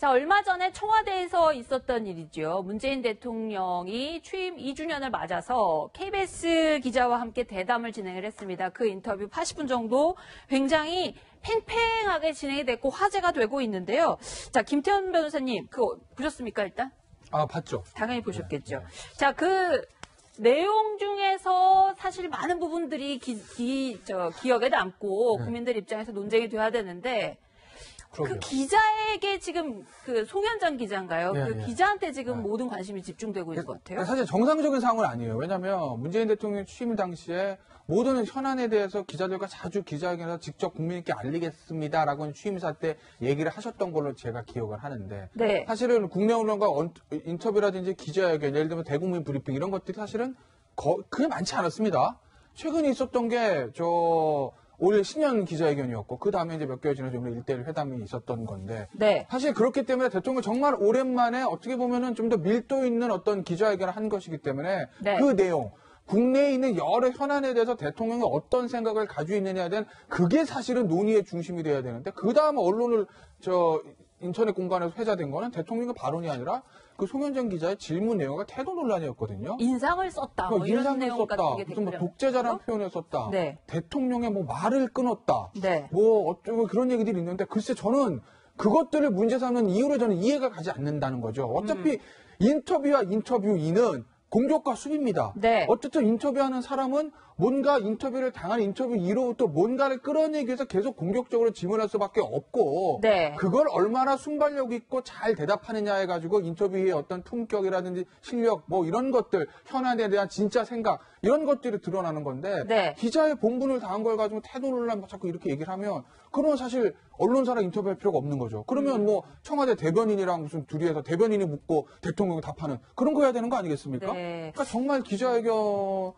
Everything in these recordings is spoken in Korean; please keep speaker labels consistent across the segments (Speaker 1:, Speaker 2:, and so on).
Speaker 1: 자, 얼마 전에 청와대에서 있었던 일이죠. 문재인 대통령이 취임 2주년을 맞아서 KBS 기자와 함께 대담을 진행을 했습니다. 그 인터뷰 80분 정도 굉장히 팽팽하게 진행이 됐고 화제가 되고 있는데요. 자, 김태현 변호사님, 그거 보셨습니까, 일단?
Speaker 2: 아, 봤죠.
Speaker 1: 당연히 보셨겠죠. 네. 자, 그 내용 중에서 사실 많은 부분들이 기억에 남고 국민들 입장에서 논쟁이 돼야 되는데
Speaker 2: 그러게요.
Speaker 1: 그 기자에게 지금 그 송현정 기자인가요?
Speaker 2: 네,
Speaker 1: 그
Speaker 2: 네.
Speaker 1: 기자한테 지금 모든 관심이 집중되고 있는 것 같아요.
Speaker 2: 사실 정상적인 상황은 아니에요. 왜냐하면 문재인 대통령 취임 당시에 모든 현안에 대해서 기자들과 자주 기자회견에서 직접 국민께 알리겠습니다라고 취임사 때 얘기를 하셨던 걸로 제가 기억을 하는데
Speaker 1: 네.
Speaker 2: 사실은 국내 언론과 인터뷰라든지 기자회견, 예를 들면 대국민 브리핑 이런 것들이 사실은 그게 많지 않았습니다. 최근에 있었던 게 올 신년 기자회견이었고 그 다음에 이제 몇 개월 지나서 1대1 회담이 있었던 건데
Speaker 1: 네.
Speaker 2: 사실 그렇기 때문에 대통령 정말 오랜만에 어떻게 보면은 좀 더 밀도 있는 어떤 기자회견을 한 것이기 때문에
Speaker 1: 네.
Speaker 2: 그 내용 국내에 있는 여러 현안에 대해서 대통령이 어떤 생각을 가지고 있느냐에 대한 그게 사실은 논의의 중심이 돼야 되는데 그 다음 언론을 인터넷 공간에서 회자된 거는 대통령의 발언이 아니라 그 송현정 기자의 질문 내용과 태도 논란이었거든요.
Speaker 1: 인상을 썼다. 뭐 이런
Speaker 2: 인상을
Speaker 1: 내용
Speaker 2: 썼다.
Speaker 1: 같은 게
Speaker 2: 무슨 뭐 독재자라는 표현을 썼다.
Speaker 1: 네.
Speaker 2: 대통령의 뭐 말을 끊었다.
Speaker 1: 네.
Speaker 2: 뭐 어쩌고 그런 얘기들이 있는데 글쎄 저는 그것들을 문제 삼는 이유를 저는 이해가 가지 않는다는 거죠. 어차피 인터뷰와 인터뷰인은 공격과 수비입니다.
Speaker 1: 네.
Speaker 2: 어쨌든 인터뷰하는 사람은 뭔가 인터뷰를 당한 인터뷰이로부터 뭔가를 끌어내기 위해서 계속 공격적으로 질문할 수밖에 없고
Speaker 1: 네.
Speaker 2: 그걸 얼마나 순발력 있고 잘 대답하느냐 해가지고 인터뷰의 어떤 품격이라든지 실력 뭐 이런 것들 현안에 대한 진짜 생각 이런 것들이 드러나는 건데
Speaker 1: 네.
Speaker 2: 기자의 본분을 다한 걸 가지고 태도 논란 자꾸 이렇게 얘기를 하면 그러면 사실 언론사랑 인터뷰할 필요가 없는 거죠. 그러면 뭐 청와대 대변인이랑 무슨 둘이 해서 대변인이 묻고 대통령이 답하는 그런 거 해야 되는 거 아니겠습니까?
Speaker 1: 네.
Speaker 2: 그러니까 정말 기자회견의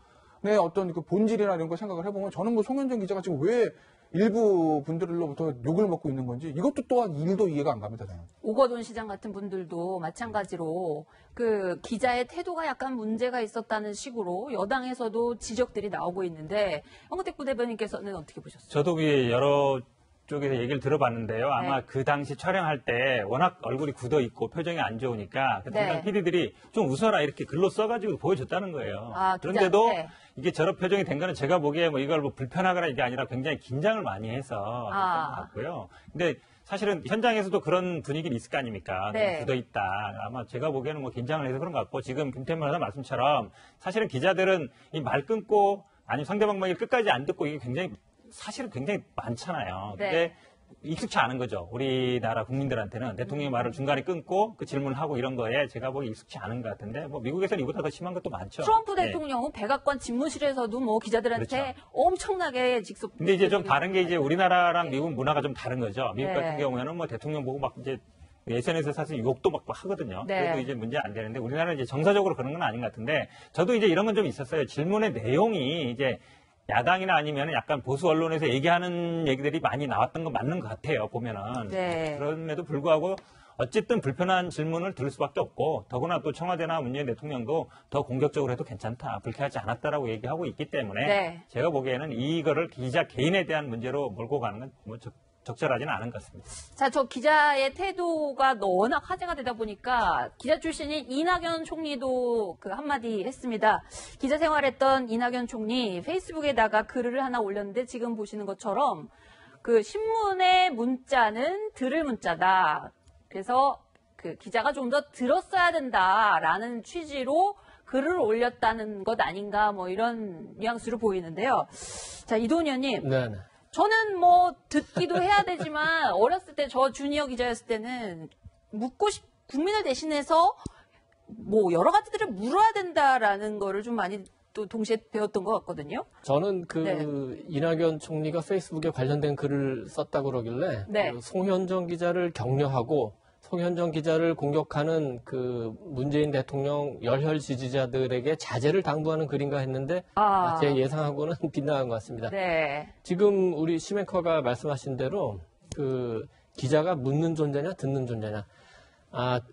Speaker 2: 어떤 그 본질이나 이런 거 생각을 해보면 저는 뭐 송현정 기자가 지금 왜 일부 분들로부터 욕을 먹고 있는 건지 이것도 또한 일도 이해가 안 갑니다. 저는.
Speaker 1: 오거돈 시장 같은 분들도 마찬가지로 그 기자의 태도가 약간 문제가 있었다는 식으로 여당에서도 지적들이 나오고 있는데 황우택 부대변인께서는 어떻게 보셨어요?
Speaker 3: 저도 여러 쪽에서 얘기를 들어봤는데요. 아마
Speaker 1: 네.
Speaker 3: 그 당시 촬영할 때 워낙 얼굴이 굳어 있고 표정이 안 좋으니까
Speaker 1: 네.
Speaker 3: PD들이 좀 웃어라 이렇게 글로 써가지고 보여줬다는 거예요.
Speaker 1: 아,
Speaker 3: 그런데도
Speaker 1: 기자한테.
Speaker 3: 이게 저런 표정이 된 거는 제가 보기에 뭐 이걸 뭐 불편하거나 이게 아니라 굉장히 긴장을 많이 해서 그런 것 같고요. 근데 사실은 현장에서도 그런 분위기는 있을 거 아닙니까?
Speaker 1: 네.
Speaker 3: 굳어 있다. 아마 제가 보기에는 뭐 긴장을 해서 그런 것 같고 지금 김태현 변호사 말씀처럼 사실은 기자들은 이 말 끊고 아니면 상대방 말을 끝까지 안 듣고 이게 사실은 굉장히 많잖아요.
Speaker 1: 네.
Speaker 3: 근데 익숙치 않은 거죠. 우리나라 국민들한테는 대통령의 말을 중간에 끊고 그 질문을 하고 이런 거에 제가 보기 익숙치 않은 것 같은데 뭐 미국에서는 이보다 더 심한 것도 많죠.
Speaker 1: 트럼프
Speaker 3: 네.
Speaker 1: 대통령은 백악관 집무실에서도 뭐 기자들한테
Speaker 3: 그렇죠.
Speaker 1: 엄청나게 직접.
Speaker 3: 근데 이제 좀 다른 게 이제 우리나라랑 미국 문화가 좀 다른 거죠. 미국
Speaker 1: 네.
Speaker 3: 같은 경우에는 뭐 대통령 보고 막 이제 SNS에서 사실 욕도 막 하거든요.
Speaker 1: 네.
Speaker 3: 그래도 이제 문제 안 되는데 우리나라는 이제 정서적으로 그런 건 아닌 것 같은데 저도 이제 이런 건 좀 있었어요. 질문의 내용이 이제 야당이나 아니면 약간 보수 언론에서 얘기하는 얘기들이 많이 나왔던 건 맞는 것 같아요, 보면은.
Speaker 1: 네.
Speaker 3: 그럼에도 불구하고 어쨌든 불편한 질문을 들을 수밖에 없고 더구나 또 청와대나 문재인 대통령도 더 공격적으로 해도 괜찮다, 불쾌하지 않았다라고 얘기하고 있기 때문에
Speaker 1: 네.
Speaker 3: 제가 보기에는 이거를 기자 개인에 대한 문제로 몰고 가는 건 뭐 적절하지는 않은 것 같습니다.
Speaker 1: 자, 저 기자의 태도가 워낙 화제가 되다 보니까 기자 출신인 이낙연 총리도 그 한마디 했습니다. 기자 생활했던 이낙연 총리 페이스북에다가 글을 하나 올렸는데 지금 보시는 것처럼 그 신문의 문자는 들을 문자다. 그래서 그 기자가 좀 더 들었어야 된다라는 취지로 글을 올렸다는 것 아닌가 뭐 이런 뉘앙스로 보이는데요. 자, 이도훈 의원님.
Speaker 4: 네네.
Speaker 1: 저는 뭐 듣기도 해야 되지만 어렸을 때 저 주니어 기자였을 때는 국민을 대신해서 뭐 여러 가지들을 물어야 된다라는 거를 좀 많이 또 동시에 배웠던 것 같거든요.
Speaker 4: 저는
Speaker 1: 네.
Speaker 4: 이낙연 총리가 페이스북에 관련된 글을 썼다고 그러길래
Speaker 1: 네.
Speaker 4: 그 송현정 기자를 격려하고 송현정 기자를 공격하는 그 문재인 대통령 열혈 지지자들에게 자제를 당부하는 글인가 했는데 제 예상하고는 빗나간 것 같습니다.
Speaker 1: 네.
Speaker 4: 지금 우리 시메커가 말씀하신 대로 그 기자가 묻는 존재냐 듣는 존재냐.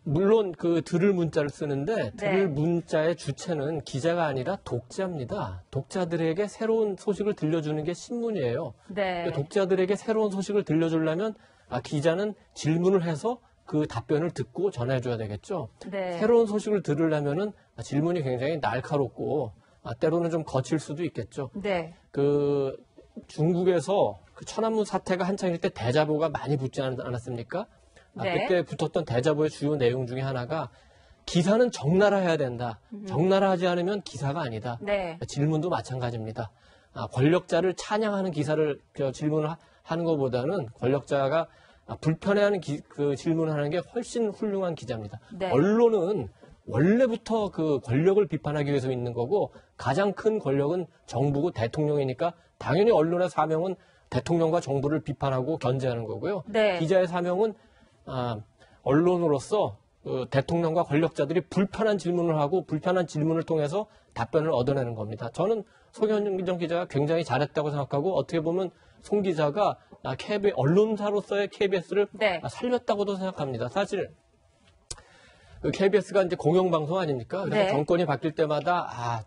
Speaker 4: 물론 그 들을 문자를 쓰는데 들을 문자의 주체는 기자가 아니라 독자입니다. 독자들에게 새로운 소식을 들려주는 게 신문이에요.
Speaker 1: 네.
Speaker 4: 독자들에게 새로운 소식을 들려주려면 기자는 질문을 해서 그 답변을 듣고 전해줘야 되겠죠.
Speaker 1: 네.
Speaker 4: 새로운 소식을 들으려면은 질문이 굉장히 날카롭고 때로는 좀 거칠 수도 있겠죠.
Speaker 1: 네.
Speaker 4: 그 중국에서 그 천안문 사태가 한창일 때 대자보가 많이 붙지 않았습니까?
Speaker 1: 네.
Speaker 4: 그때 붙었던 대자보의 주요 내용 중에 하나가 기사는 적나라해야 된다. 적나라하지 않으면 기사가 아니다.
Speaker 1: 네.
Speaker 4: 질문도 마찬가지입니다. 권력자를 찬양하는 기사를 질문을 하는 것보다는 권력자가 불편해하는 그 질문을 하는 게 훨씬 훌륭한 기자입니다.
Speaker 1: 네.
Speaker 4: 언론은 원래부터 그 권력을 비판하기 위해서 있는 거고 가장 큰 권력은 정부고 대통령이니까 당연히 언론의 사명은 대통령과 정부를 비판하고 견제하는 거고요.
Speaker 1: 네.
Speaker 4: 기자의 사명은 언론으로서 대통령과 권력자들이 불편한 질문을 하고 불편한 질문을 통해서 답변을 얻어내는 겁니다. 저는 송현정 기자가 굉장히 잘했다고 생각하고 어떻게 보면 송 기자가 언론사로서의 KBS를
Speaker 1: 네.
Speaker 4: 살렸다고도 생각합니다. 사실 그 KBS가 이제 공영방송 아닙니까? 그래서
Speaker 1: 네.
Speaker 4: 정권이 바뀔 때마다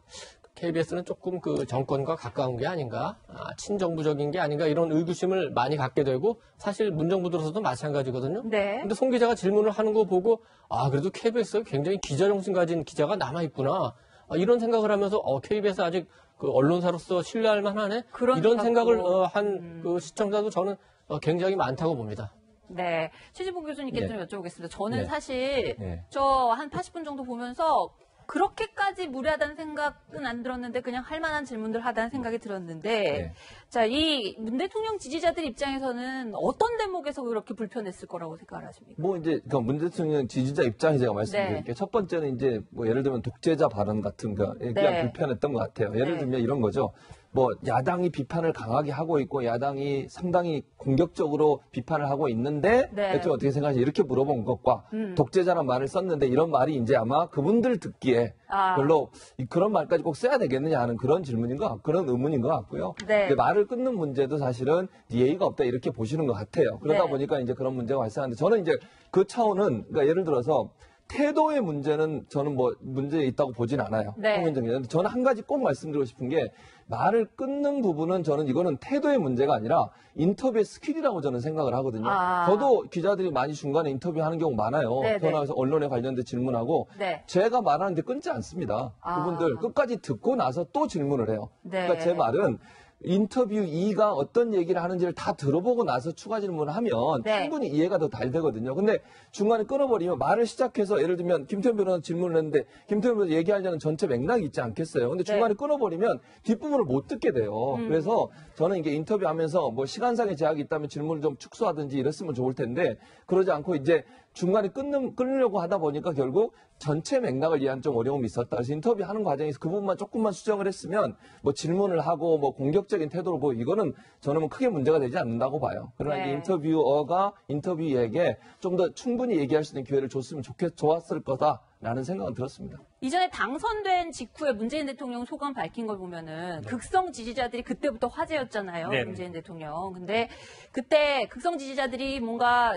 Speaker 4: KBS는 조금 그 정권과 가까운 게 아닌가, 친정부적인 게 아닌가 이런 의구심을 많이 갖게 되고 사실 문정부 들어서도 마찬가지거든요.
Speaker 1: 네.
Speaker 4: 근데 송 기자가 질문을 하는 거 보고 그래도 KBS가 굉장히 기자 정신 가진 기자가 남아 있구나. 이런 생각을 하면서 KBS 아직 그 언론사로서 신뢰할 만하네. 이런 생각을 한 그 시청자도 저는 굉장히 많다고 봅니다.
Speaker 1: 네. 최지봉 교수님께
Speaker 5: 네.
Speaker 1: 좀 여쭤보겠습니다. 저는
Speaker 5: 네.
Speaker 1: 사실
Speaker 5: 네.
Speaker 1: 저 한 80분 정도 보면서 그렇게까지 무례하다는 생각은 안 들었는데 그냥 할 만한 질문들 하다는 생각이 들었는데
Speaker 5: 네.
Speaker 1: 자, 이 문 대통령 지지자들 입장에서는 어떤 대목에서 그렇게 불편했을 거라고 생각을 하십니까?
Speaker 5: 뭐 이제 그 문 대통령 지지자 입장에 제가 말씀드릴게요.
Speaker 1: 네.
Speaker 5: 첫 번째는 이제 뭐 예를 들면 독재자 발언 같은 거 그냥
Speaker 1: 네.
Speaker 5: 불편했던 것 같아요. 예를
Speaker 1: 네.
Speaker 5: 들면 이런 거죠. 뭐 야당이 비판을 강하게 하고 있고 야당이 상당히 공격적으로 비판을 하고 있는데
Speaker 1: 네.
Speaker 5: 대통령 어떻게 생각하시냐 이렇게 물어본 것과 독재자란 말을 썼는데 이런 말이 이제 아마 그분들 듣기에 별로 그런 말까지 꼭 써야 되겠느냐 하는 그런 질문인 것 같고 그런 의문인 것 같고요.
Speaker 1: 네.
Speaker 5: 근데 말을 끊는 문제도 사실은 예의가 없다 이렇게 보시는 것 같아요. 그러다
Speaker 1: 네.
Speaker 5: 보니까 이제 그런 문제가 발생하는데 저는 이제 그 차원은 그러니까 예를 들어서 태도의 문제는 저는 뭐 문제 있다고 보진 않아요.
Speaker 1: 네.
Speaker 5: 저는 한 가지 꼭 말씀드리고 싶은 게 말을 끊는 부분은 저는 이거는 태도의 문제가 아니라 인터뷰의 스킬이라고 저는 생각을 하거든요. 저도 기자들이 많이 중간에 인터뷰하는 경우 많아요.
Speaker 1: 네,
Speaker 5: 전화해서 언론에 관련된 질문하고
Speaker 1: 네.
Speaker 5: 제가 말하는데 끊지 않습니다. 그분들 끝까지 듣고 나서 또 질문을 해요.
Speaker 1: 네.
Speaker 5: 그러니까 제 말은 인터뷰 2가 어떤 얘기를 하는지를 다 들어보고 나서 추가 질문을 하면
Speaker 1: 네.
Speaker 5: 충분히 이해가 더 잘 되거든요. 근데 중간에 끊어버리면 말을 시작해서 예를 들면 김태현 변호사 질문을 했는데 김태현 변호사 얘기하려는 전체 맥락이 있지 않겠어요. 근데 중간에 끊어버리면 뒷부분을 못 듣게 돼요. 그래서 저는 이게 인터뷰하면서 뭐 시간상의 제약이 있다면 질문을 좀 축소하든지 이랬으면 좋을 텐데 그러지 않고 이제 중간에 끊으려고 하다 보니까 결국 전체 맥락을 이해하는 좀 어려움이 있었다. 그래서 인터뷰하는 과정에서 그 부분만 조금만 수정을 했으면 뭐 질문을 하고 뭐 공격적인 태도를 보이고 이거는 저는 뭐 크게 문제가 되지 않는다고 봐요. 그러나
Speaker 1: 네.
Speaker 5: 이제 인터뷰어가 인터뷰에게 좀 더 충분히 얘기할 수 있는 기회를 줬으면 좋았을 거다라는 생각은 들었습니다.
Speaker 1: 이전에 당선된 직후에 문재인 대통령 소감 밝힌 걸 보면은 극성 지지자들이 그때부터 화제였잖아요.
Speaker 3: 네.
Speaker 1: 문재인 대통령. 근데 그때 극성 지지자들이 뭔가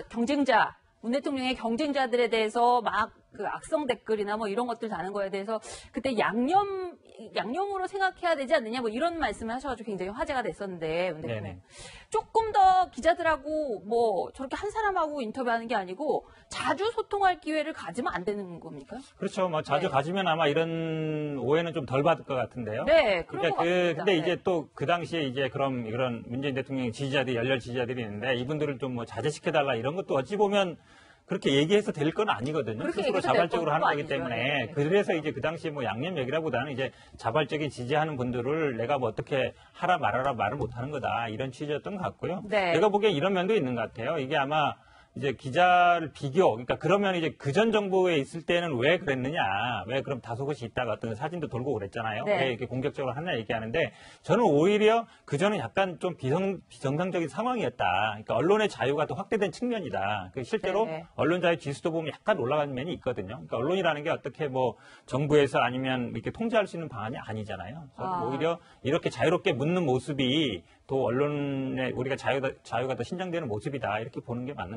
Speaker 1: 문 대통령의 경쟁자들에 대해서 막 그 악성 댓글이나 뭐 이런 것들 다는 거에 대해서 그때 양념으로 생각해야 되지 않느냐 뭐 이런 말씀을 하셔가지고 굉장히 화제가 됐었는데 문 대통령.
Speaker 3: 네네.
Speaker 1: 조금 더 기자들하고 뭐 저렇게 한 사람하고 인터뷰하는 게 아니고 자주 소통할 기회를 가지면 안 되는 겁니까?
Speaker 3: 그렇죠. 뭐 자주
Speaker 1: 네.
Speaker 3: 가지면 아마 이런 오해는 좀 덜 받을 것 같은데요.
Speaker 1: 네, 그런
Speaker 3: 그러니까
Speaker 1: 것 같습니다.
Speaker 3: 근데
Speaker 1: 네.
Speaker 3: 이제 또 그 당시에 이제 그런 문재인 대통령 지지자들이 열렬 지지자들이 있는데 이분들을 좀 뭐 자제시켜달라 이런 것도 어찌 보면 그렇게 얘기해서 될 건 아니거든요.
Speaker 1: 그렇게
Speaker 3: 스스로
Speaker 1: 얘기해서 될
Speaker 3: 자발적으로 하는
Speaker 1: 것도
Speaker 3: 거기
Speaker 1: 아니죠.
Speaker 3: 때문에
Speaker 1: 네.
Speaker 3: 그래서 이제 그 당시에 뭐 양념 얘기라보다는 이제 자발적인 지지하는 분들을 내가 뭐 어떻게 하라 말아라 말을 못하는 거다 이런 취지였던 것 같고요.
Speaker 1: 네.
Speaker 3: 내가 보기에 이런 면도 있는 것 같아요. 이게 아마 이제 기자를 그러니까 그러면 이제 그전 정부에 있을 때는 왜 그랬느냐, 왜 그럼 다소곳이 있다가 어떤 사진도 돌고 그랬잖아요.
Speaker 1: 네.
Speaker 3: 왜 이렇게 공격적으로 하냐 얘기하는데 저는 오히려 그전은 약간 좀 비정상적인 상황이었다. 그러니까 언론의 자유가 더 확대된 측면이다. 실제로
Speaker 1: 네.
Speaker 3: 언론 자유 지수도 보면 약간 올라가는 면이 있거든요. 그러니까 언론이라는 게 어떻게 뭐 정부에서 아니면 이렇게 통제할 수 있는 방안이 아니잖아요. 저는 오히려 이렇게 자유롭게 묻는 모습이 또 언론의 우리가 자유가 더 신장되는 모습이다. 이렇게 보는 게 맞는